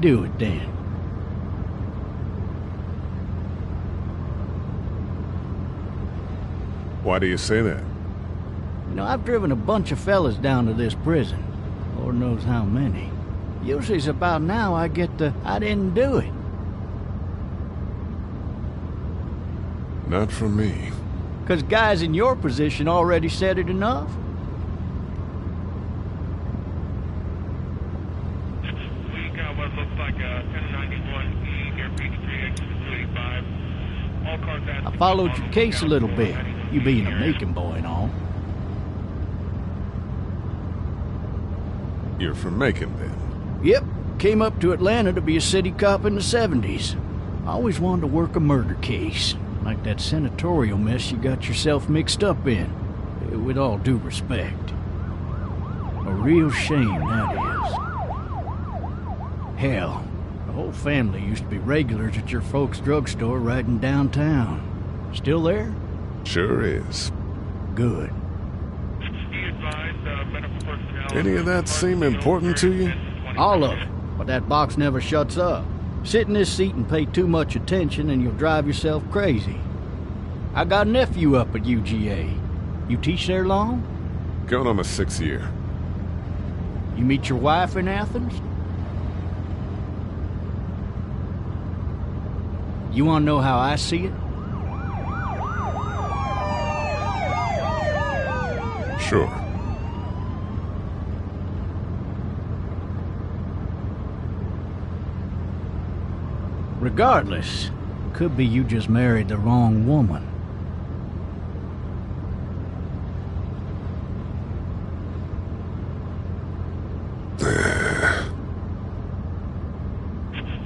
do it then. Why do you say that? You know, I've driven a bunch of fellas down to this prison. Lord knows how many. Usually it's about now I get the, I didn't do it. Not from me. 'Cause guys in your position already said it enough. We got what looks like a 1091E near Peachtree, exit 285. All cars I followed your case a little bit, you being a Macon boy and all. You're from Macon, then? Yep, came up to Atlanta to be a city cop in the 70s. I always wanted to work a murder case, like that senatorial mess you got yourself mixed up in. With all due respect. A real shame, that is. Hell, the whole family used to be regulars at your folks' drugstore right in downtown. Still there? Sure is. Good. Any of that seem important to you? All of it, but that box never shuts up. Sit in this seat and pay too much attention and you'll drive yourself crazy. I got a nephew up at UGA. You teach there long? Going on my 6th year. You meet your wife in Athens? You want to know how I see it? Sure. Regardless, could be you just married the wrong woman.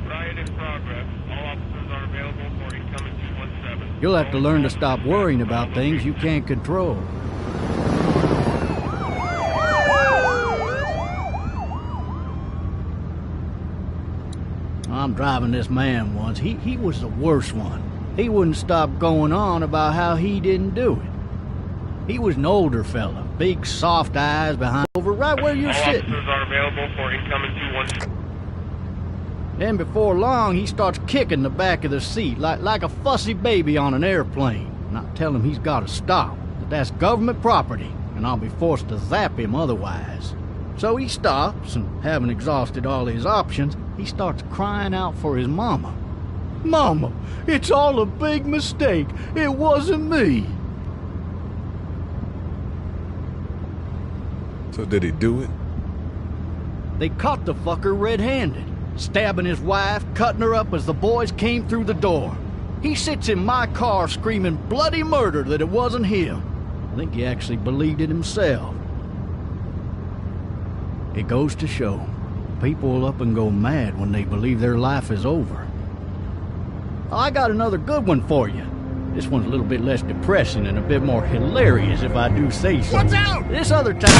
Riot in progress. All officers are available for incoming 217. You'll have to learn to stop worrying about things you can't control. I'm driving this man once. He was the worst one. He wouldn't stop going on about how he didn't do it. He was an older fella, big soft eyes behind over right where you're sitting. All officers are available for incoming 217. Then before long, he starts kicking the back of the seat like a fussy baby on an airplane. And I tell him he's got to stop, that that's government property, and I'll be forced to zap him otherwise. So he stops, and having exhausted all his options, he starts crying out for his mama. Mama, it's all a big mistake. It wasn't me. So did he do it? They caught the fucker red-handed, stabbing his wife, cutting her up as the boys came through the door. He sits in my car screaming bloody murder that it wasn't him. I think he actually believed it himself. It goes to show, people will up and go mad when they believe their life is over. I got another good one for you. This one's a little bit less depressing and a bit more hilarious if I do say so. Watch out! This other time...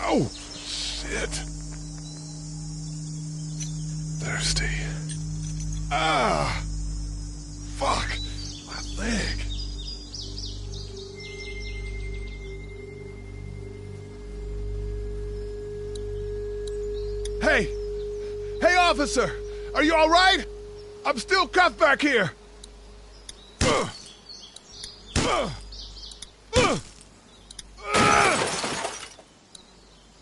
Oh, shit. Thirsty. Ah! Fuck! My leg. Hey! Hey, officer! Are you all right? I'm still cuffed back here.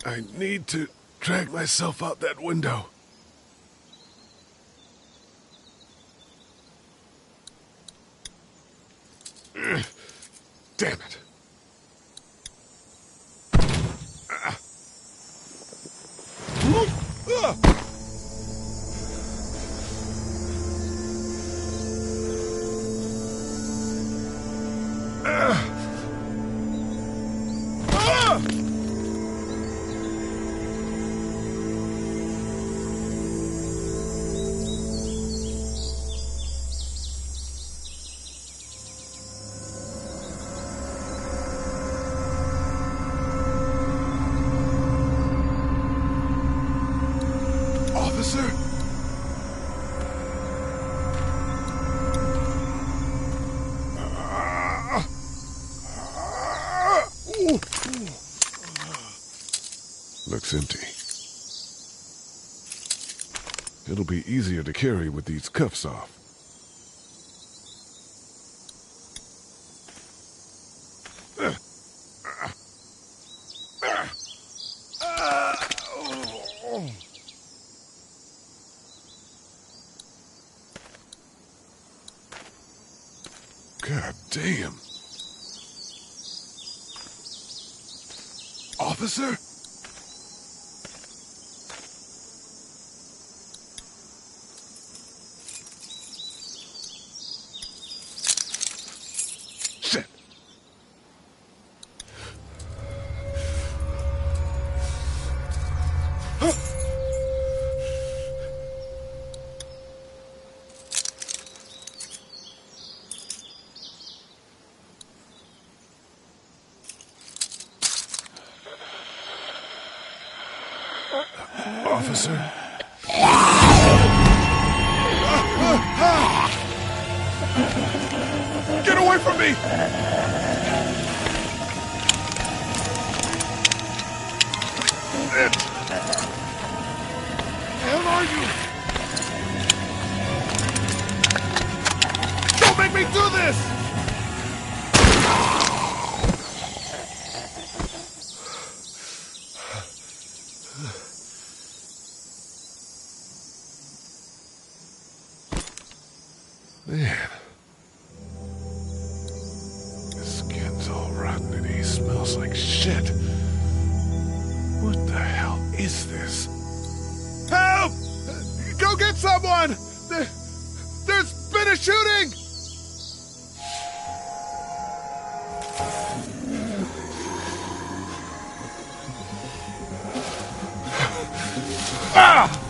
I need to drag myself out that window. Damn it. Officer? Looks empty. It'll be easier to carry with these cuffs off. God damn. Officer? Shit. Officer? Get away from me! It. Hell are you? Don't make me do this! Man. His skin's all rotten and he smells like shit. What the hell is this? Help! Go get someone! There's been a shooting! Ah!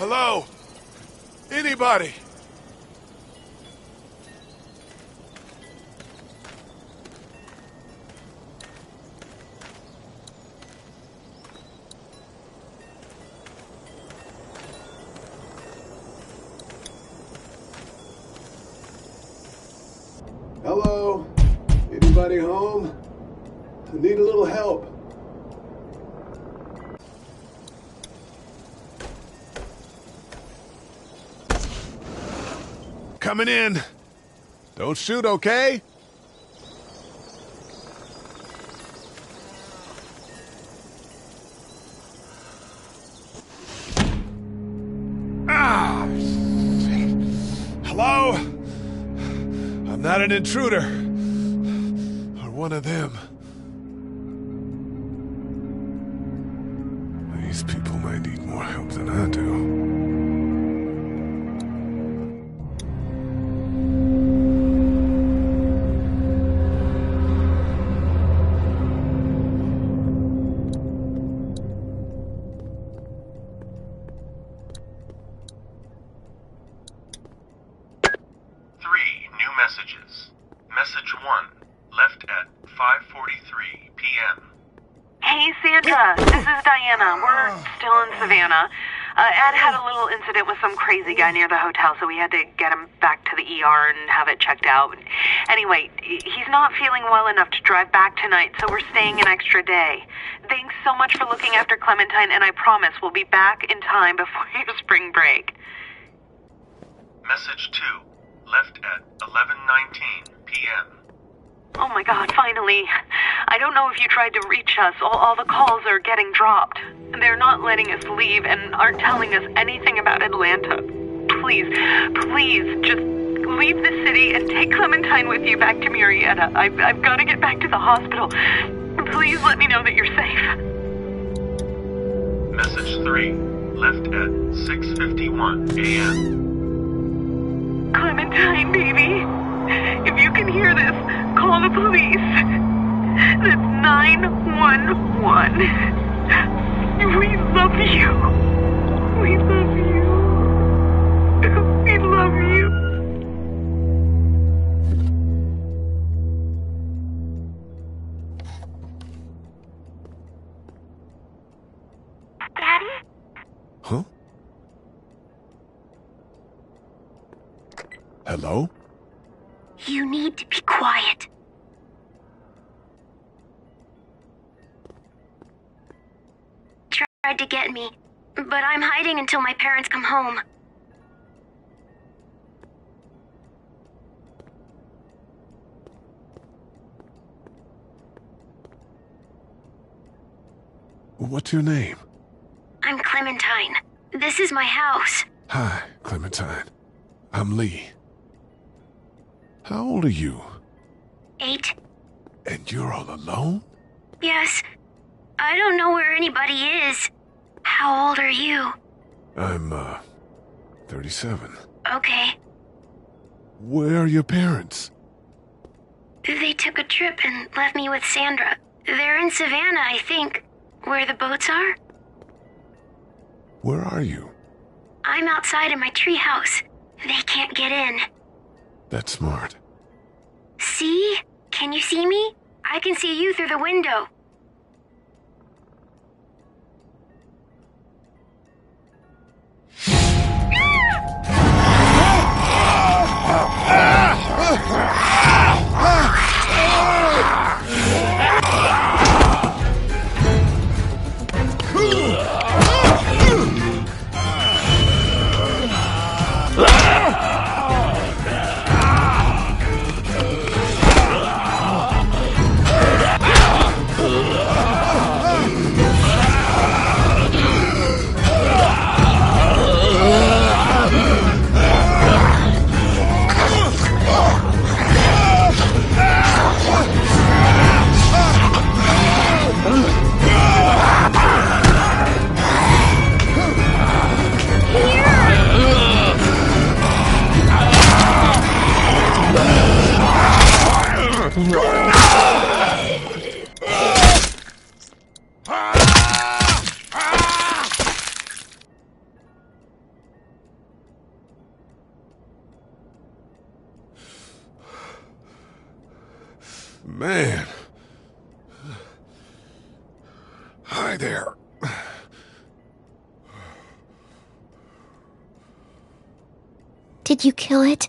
Hello? Anybody? Hello? Anybody home? I need a little help. Coming in. Don't shoot, okay? Ah! Shit. Hello? I'm not an intruder. Or one of them. These people may need more help than I do. Messages. Message 1, left at 5:43 p.m. Hey, Santa. This is Diana. We're still in Savannah. Ed had a little incident with some crazy guy near the hotel, so we had to get him back to the ER and have it checked out. Anyway, he's not feeling well enough to drive back tonight, so we're staying an extra day. Thanks so much for looking after Clementine, and I promise we'll be back in time before your spring break. Message 2, left at 11:19 p.m. Oh my God, finally. I don't know if you tried to reach us. All the calls are getting dropped. They're not letting us leave and aren't telling us anything about Atlanta. Please, just leave the city and take Clementine with you back to Murrieta. I've got to get back to the hospital. Please let me know that you're safe. Message 3, left at 6:51 a.m. Clementine, baby. If you can hear this, call the police. That's 911. We love you. We love you. We love you. Daddy? Huh? Hello? You need to be quiet. Tried to get me, but I'm hiding until my parents come home. What's your name? I'm Clementine. This is my house. Hi, Clementine. I'm Lee. How old are you? 8. And you're all alone? Yes. I don't know where anybody is. How old are you? I'm, 37. Okay. Where are your parents? They took a trip and left me with Sandra. They're in Savannah, I think. Where the boats are? Where are you? I'm outside in my treehouse. They can't get in. That's smart. See? Can you see me? I can see you through the window. Man. Hi there. Did you kill it?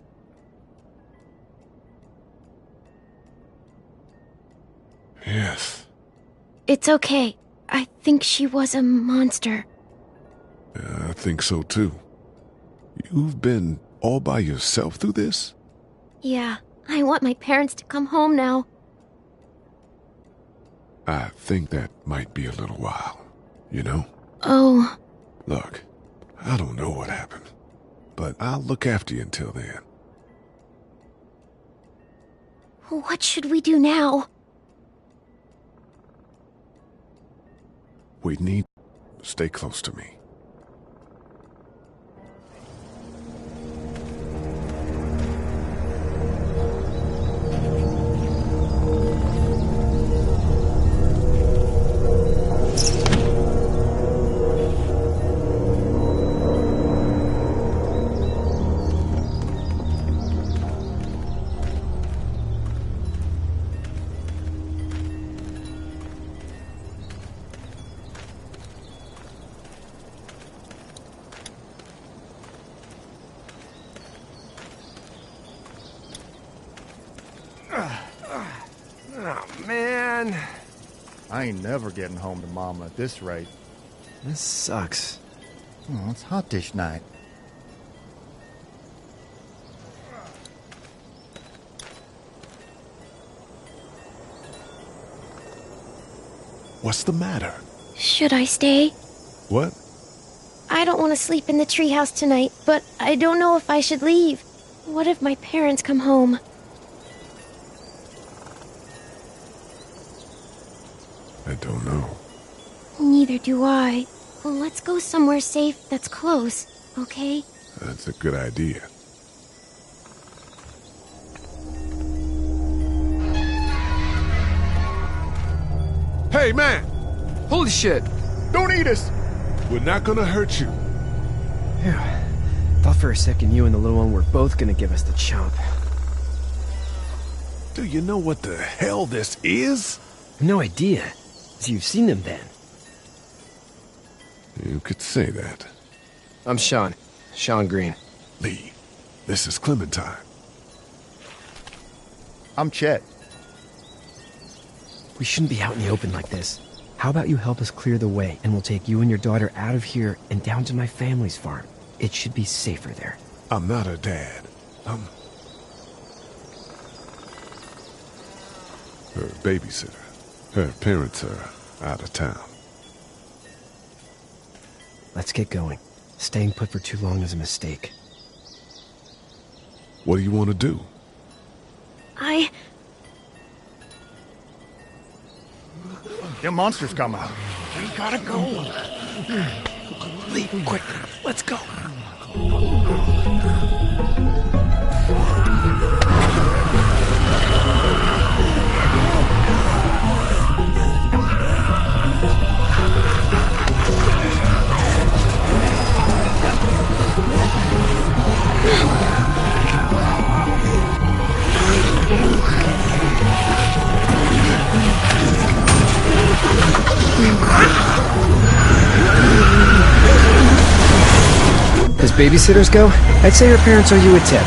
Yes. It's okay. I think she was a monster. I think so too. You've been all by yourself through this? Yeah, I want my parents to come home now. I think that might be a little while, you know? Oh. Look, I don't know what happened, but I'll look after you until then. What should we do now? We need Stay close to me. Oh, man. I ain't never getting home to Mama at this rate. This sucks. Oh, it's hot this night. What's the matter? Should I stay? What? I don't want to sleep in the treehouse tonight, but I don't know if I should leave. What if my parents come home? I don't know. Neither do I. Well, let's go somewhere safe that's close, okay? That's a good idea. Hey, man! Holy shit! Don't eat us! We're not gonna hurt you. Phew. Thought for a second you and the little one were both gonna give us the chomp. Do you know what the hell this is? No idea. So you've seen them then? You could say that. I'm Sean. Sean Green. Lee, this is Clementine. I'm Chet. We shouldn't be out in the open like this. How about you help us clear the way, and we'll take you and your daughter out of here and down to my family's farm. It should be safer there. I'm not her dad. I'm her babysitter. Her parents are out of town. Let's get going. Staying put for too long is a mistake. What do you want to do? Them monsters come out. We gotta go. Lee, quick, let's go. As babysitters go, I'd say her parents owe you a tip.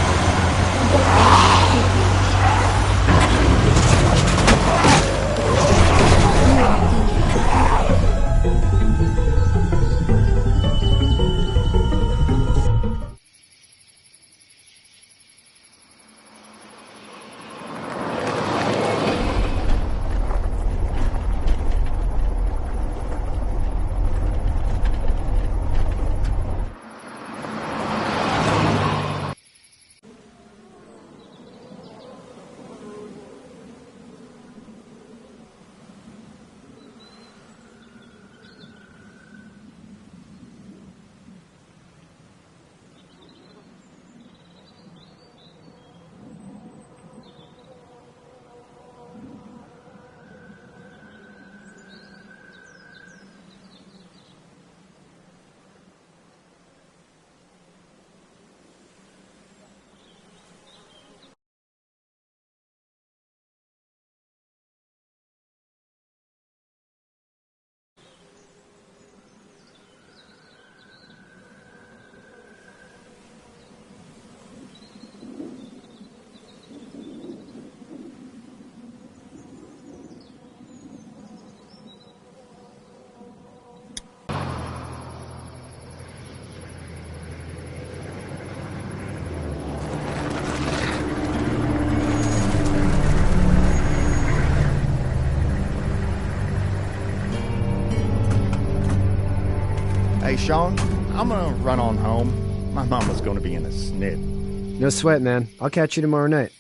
Hey, Sean, I'm gonna run on home. My mama's gonna be in a snit. No sweat, man. I'll catch you tomorrow night.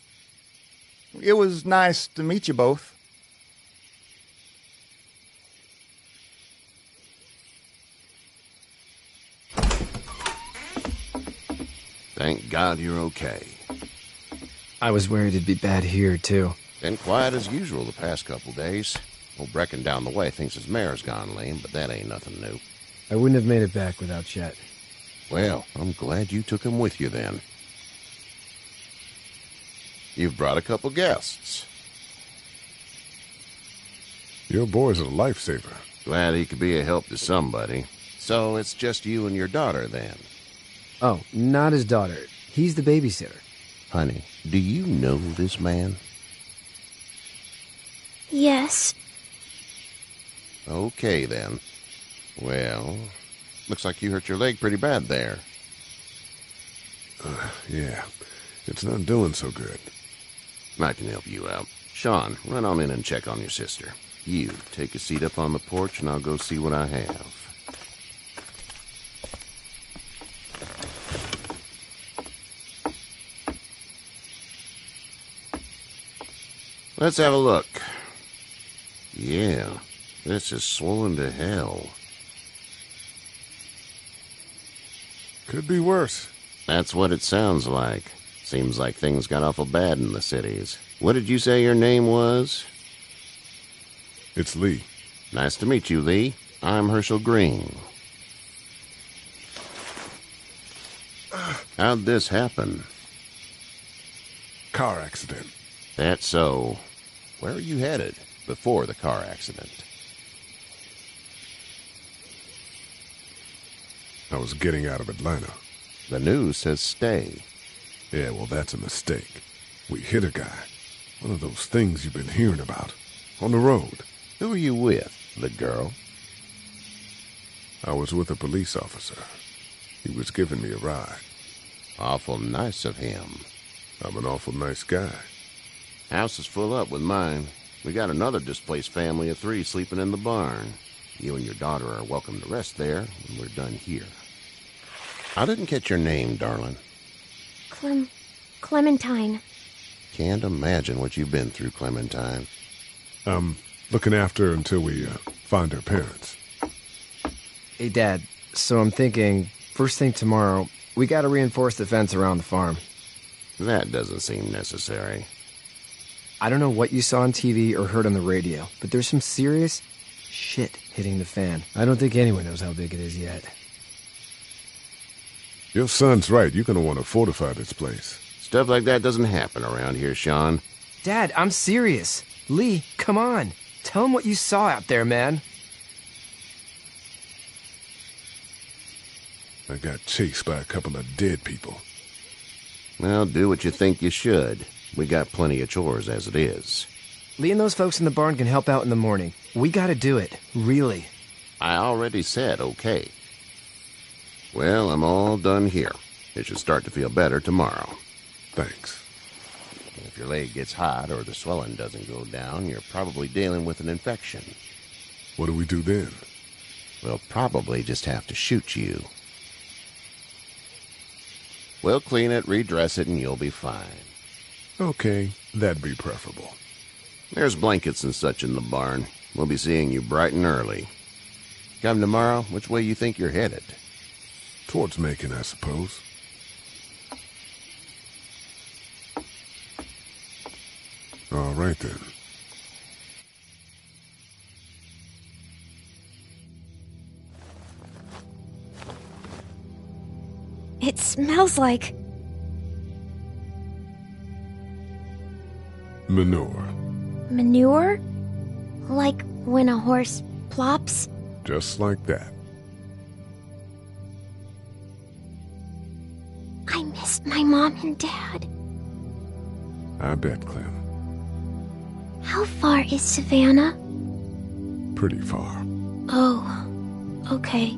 It was nice to meet you both. God you're okay. I was worried it'd be bad here, too. Been quiet as usual the past couple days. Old Brecken down the way thinks his mare's gone lame, but that ain't nothing new. I wouldn't have made it back without Chet. Well, I'm glad you took him with you then. You've brought a couple guests. Your boy's a lifesaver. Glad he could be a help to somebody. So it's just you and your daughter then? Oh, not his daughter. He's the babysitter. Honey, do you know this man? Yes. Okay, then. Well, looks like you hurt your leg pretty bad there. Yeah, it's not doing so good. I can help you out. Sean, run on in and check on your sister. You, take a seat up on the porch and I'll go see what I have. Let's have a look. Yeah, this is swollen to hell. Could be worse. That's what it sounds like. Seems like things got awful bad in the cities. What did you say your name was? It's Lee. Nice to meet you, Lee. I'm Herschel Green. How'd this happen? Car accident. That's so. Where are you headed before the car accident? I was getting out of Atlanta. The news says stay. Yeah, well, that's a mistake. We hit a guy. One of those things you've been hearing about. On the road. Who are you with? The girl? I was with a police officer. He was giving me a ride. Awful nice of him. I'm an awful nice guy. House is full up with mine. We got another displaced family of 3 sleeping in the barn. You and your daughter are welcome to rest there when we're done here. I didn't catch your name, darling. Clementine. Can't imagine what you've been through, Clementine. I'm looking after her until we find her parents. Hey, Dad, so I'm thinking, first thing tomorrow, we gotta reinforce the fence around the farm. That doesn't seem necessary. I don't know what you saw on TV or heard on the radio, but there's some serious shit hitting the fan. I don't think anyone knows how big it is yet. Your son's right. You're gonna want to fortify this place. Stuff like that doesn't happen around here, Sean. Dad, I'm serious. Lee, come on. Tell him what you saw out there, man. I got chased by a couple of dead people. Well, do what you think you should. We got plenty of chores as it is. Lee and those folks in the barn can help out in the morning. We gotta do it. Really. I already said okay. Well, I'm all done here. It should start to feel better tomorrow. Thanks. If your leg gets hot or the swelling doesn't go down, you're probably dealing with an infection. What do we do then? We'll probably just have to shoot you. We'll clean it, redress it, and you'll be fine. Okay, that'd be preferable. There's blankets and such in the barn. We'll be seeing you bright and early. Come tomorrow, which way you think you're headed? Towards Macon, I suppose. All right, then. It smells like... Manure. manure? Like when a horse plops? Just like that. I missed my mom and dad. I bet, Clem. How far is Savannah? Pretty far. Oh, okay.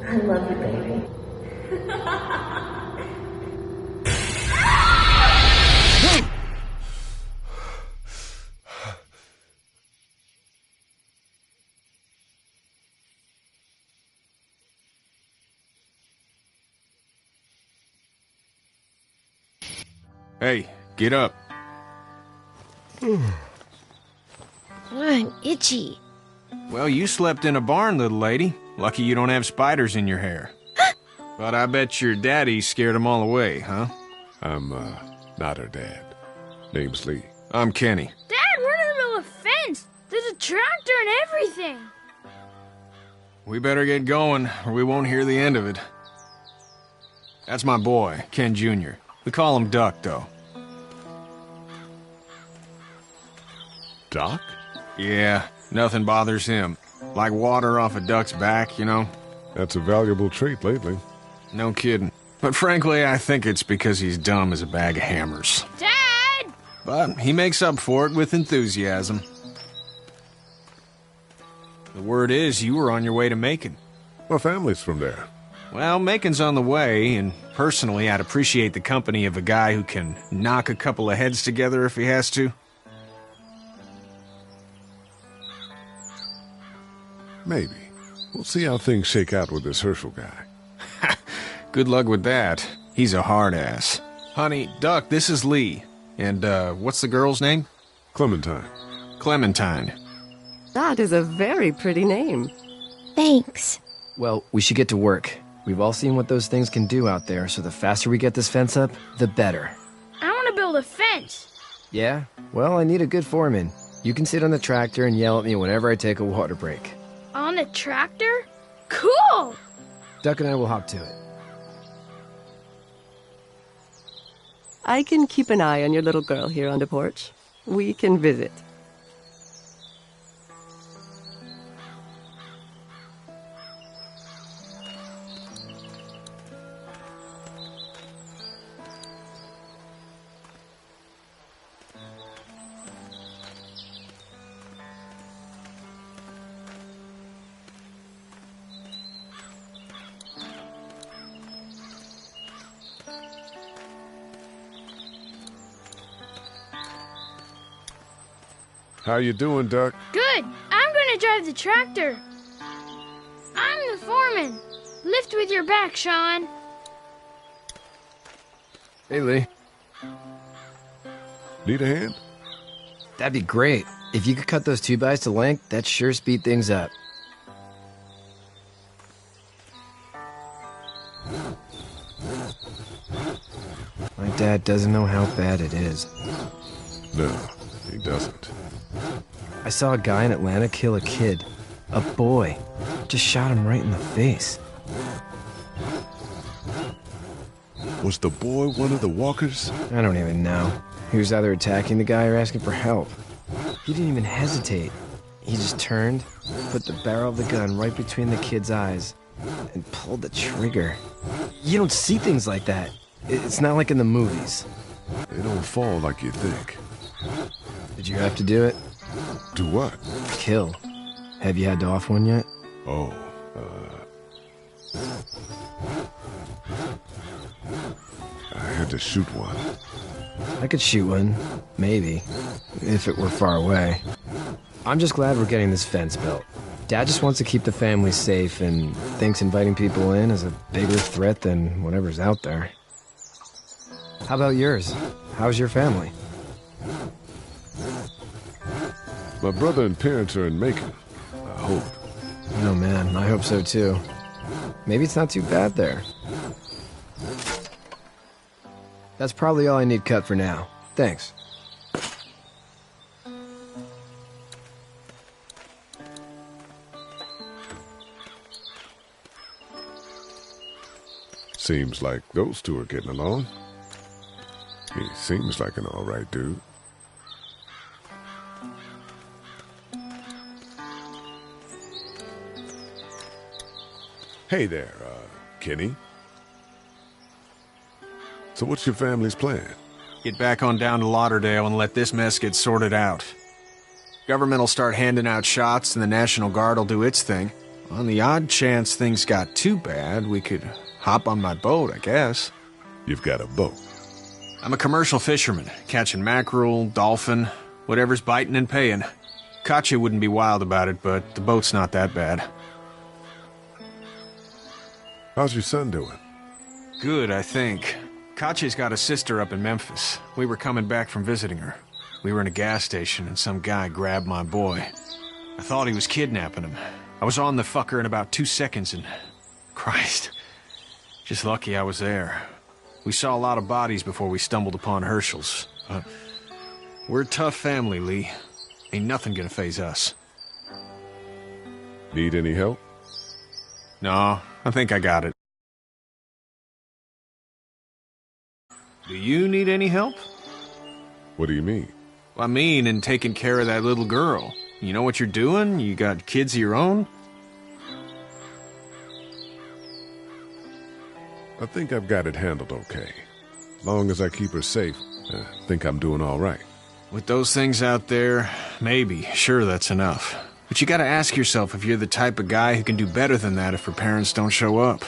I love you, baby. Hey, get up. I'm itchy. Well, you slept in a barn, little lady. Lucky you don't have spiders in your hair. But I bet your daddy scared them all away, huh? I'm, not her dad. Name's Lee. I'm Kenny. Dad, we're in the middle of a fence. There's a tractor and everything. We better get going, or we won't hear the end of it. That's my boy, Ken Jr. We call him Duck, though. Doc? Yeah, nothing bothers him. Like water off a duck's back, you know? That's a valuable trait lately. No kidding. But frankly, I think it's because he's dumb as a bag of hammers. Dad! But he makes up for it with enthusiasm. The word is you were on your way to Macon. My family's from there. Well, Macon's on the way, and personally, I'd appreciate the company of a guy who can knock a couple of heads together if he has to. Maybe. We'll see how things shake out with this Herschel guy. Good luck with that. He's a hard ass. Honey, Duck, this is Lee. And, what's the girl's name? Clementine. Clementine. That is a very pretty name. Thanks. Well, we should get to work. We've all seen what those things can do out there, so the faster we get this fence up, the better. I want to build a fence. Yeah? Well, I need a good foreman. You can sit on the tractor and yell at me whenever I take a water break. On the tractor? Cool! Duck and I will hop to it. I can keep an eye on your little girl here on the porch. We can visit. How you doing, Duck? Good. I'm going to drive the tractor. I'm the foreman. Lift with your back, Sean. Hey, Lee. Need a hand? That'd be great. If you could cut those 2x to length, that'd sure speed things up. My dad doesn't know how bad it is. No, he doesn't. I saw a guy in Atlanta kill a kid. A boy. Just shot him right in the face. Was the boy one of the walkers? I don't even know. He was either attacking the guy or asking for help. He didn't even hesitate. He just turned, put the barrel of the gun right between the kid's eyes, and pulled the trigger. You don't see things like that. It's not like in the movies. They don't fall like you think. Did you have to do it? Do what? Kill. Have you had to off one yet? Oh, I had to shoot one. I could shoot one. Maybe. If it were far away. I'm just glad we're getting this fence built. Dad just wants to keep the family safe and thinks inviting people in is a bigger threat than whatever's out there. How about yours? How's your family? My brother and parents are in Macon. I hope. Oh man, I hope so too. Maybe it's not too bad there. That's probably all I need cut for now. Thanks. Seems like those two are getting along. He seems like an all right dude. Hey there, Kenny. So what's your family's plan? Get back on down to Lauderdale and let this mess get sorted out. Government will start handing out shots and the National Guard will do its thing. On the odd chance things got too bad, we could hop on my boat, I guess. You've got a boat? I'm a commercial fisherman, catching mackerel, dolphin, whatever's biting and paying. Katya wouldn't be wild about it, but the boat's not that bad. How's your son doing? Good, I think. Katya's got a sister up in Memphis. We were coming back from visiting her. We were in a gas station and some guy grabbed my boy. I thought he was kidnapping him. I was on the fucker in about 2 seconds and... Christ. Just lucky I was there. We saw a lot of bodies before we stumbled upon Hershel's. We're a tough family, Lee. Ain't nothing gonna faze us. Need any help? No, I think I got it. Do you need any help? What do you mean? I mean, in taking care of that little girl. You know what you're doing? You got kids of your own? I think I've got it handled okay. Long as I keep her safe, I think I'm doing all right. With those things out there, maybe. Sure, that's enough. But you gotta ask yourself if you're the type of guy who can do better than that if her parents don't show up.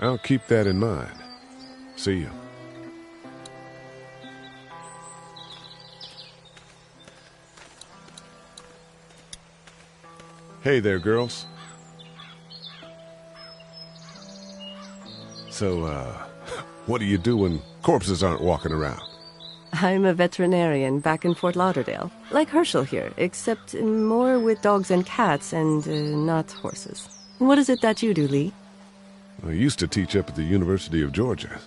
I'll keep that in mind. See you. Hey there, girls. So, what do you do when corpses aren't walking around? I'm a veterinarian back in Fort Lauderdale. Like Herschel here, except more with dogs and cats and not horses. What is it that you do, Lee? I used to teach up at the University of Georgia.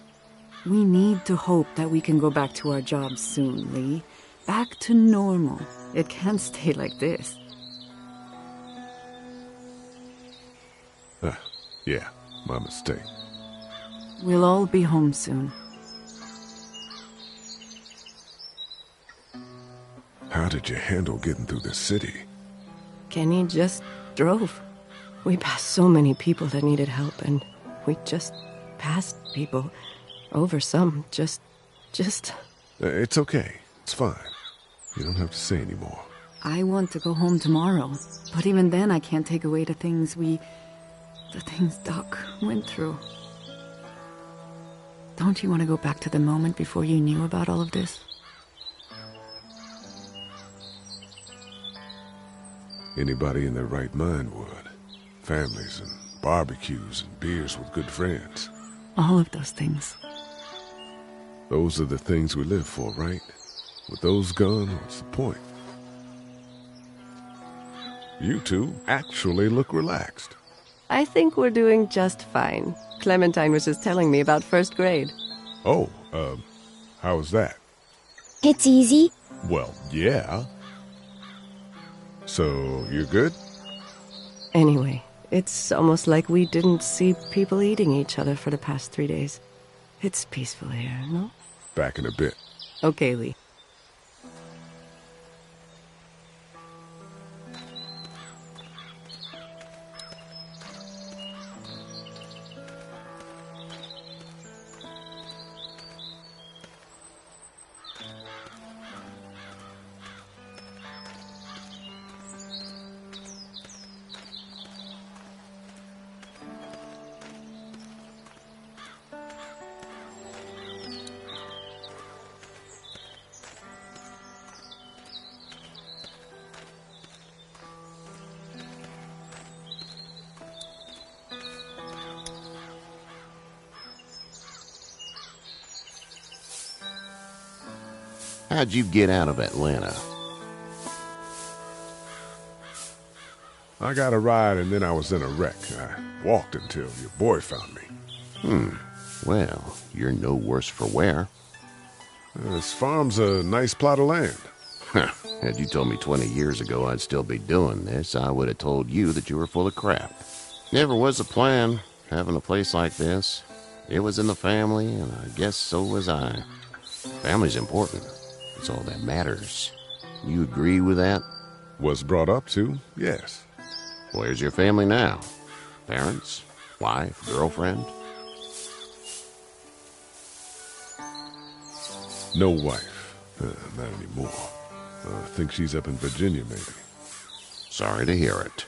We need to hope that we can go back to our jobs soon, Lee. Back to normal. It can't stay like this. Yeah, my mistake. We'll all be home soon. How did you handle getting through the city? Kenny just drove. We passed so many people that needed help, and we just passed people. Over some, just... It's okay. It's fine. You don't have to say any more. I want to go home tomorrow, but even then I can't take away the things Doc went through. Don't you want to go back to the moment before you knew about all of this? Anybody in their right mind would. Families and barbecues and beers with good friends. All of those things. Those are the things we live for, right? With those gone, what's the point? You two actually look relaxed. I think we're doing just fine. Clementine was just telling me about first grade. Oh, how was that? It's easy. Well, yeah. So, you're good? Anyway, it's almost like we didn't see people eating each other for the past 3 days. It's peaceful here, no? Back in a bit. Okay, Lee. How'd you get out of Atlanta? I got a ride and then I was in a wreck. I walked until your boy found me. Well, you're no worse for wear. This farm's a nice plot of land. Had you told me 20 years ago I'd still be doing this, I would have told you that you were full of crap. Never was a plan, having a place like this. It was in the family, and I guess so was I. Family's important. It's all that matters. You agree with that? Was brought up to, yes. Where's your family now? Parents? Wife? Girlfriend? No wife. Not anymore. I think she's up in Virginia, maybe. Sorry to hear it.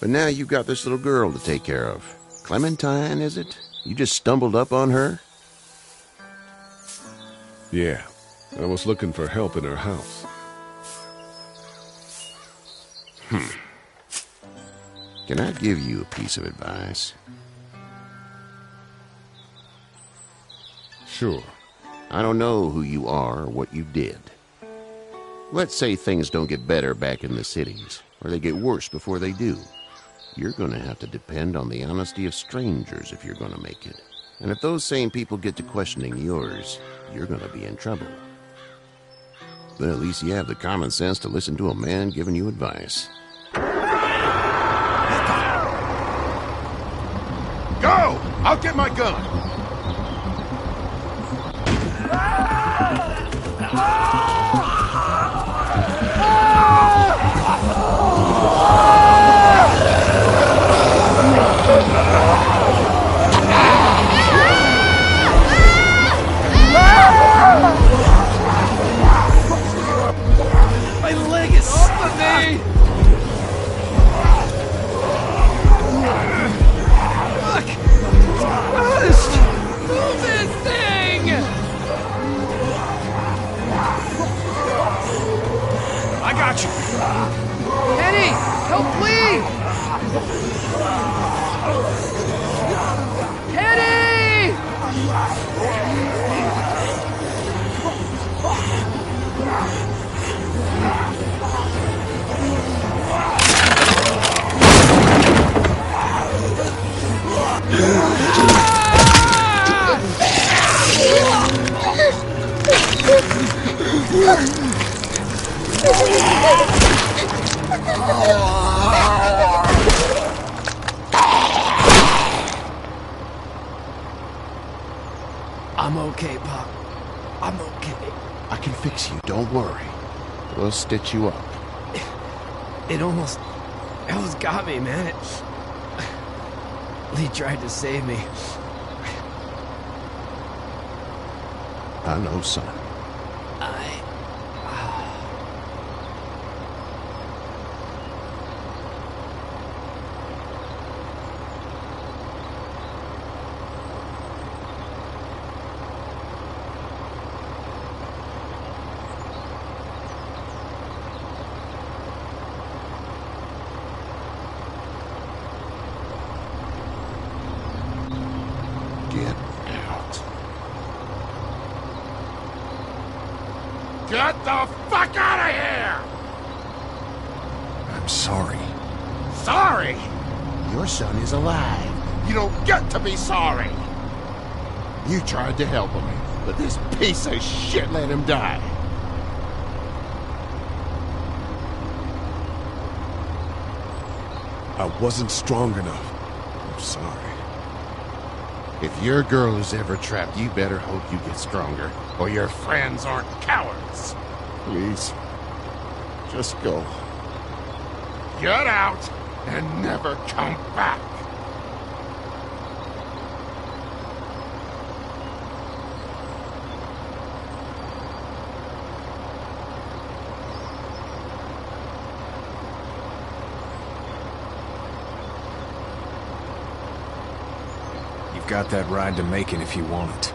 But now you've got this little girl to take care of. Clementine, is it? You just stumbled up on her? Yeah. I was looking for help in her house. Can I give you a piece of advice? Sure. I don't know who you are or what you did. Let's say things don't get better back in the cities, or they get worse before they do. You're gonna have to depend on the honesty of strangers if you're gonna make it. And if those same people get to questioning yours, you're gonna be in trouble. But at least you have the common sense to listen to a man giving you advice. Go! I'll get my gun! My leg is off of me! Fuck! Move this thing! I got you! Kenny! Help, please! Kenny! I'm okay, Pop. I'm okay. I can fix you, don't worry. We'll stitch you up. It almost got me, man. Lee tried to save me. I know, son. Get out. Get the fuck out of here! I'm sorry. Sorry? Your son is alive. You don't get to be sorry! You tried to help him, but this piece of shit let him die. I wasn't strong enough. I'm sorry. If your girl is ever trapped, you better hope you get stronger, or your friends aren't cowards. Please. Just go. Get out and never come back! You've got that ride to Macon if you want it.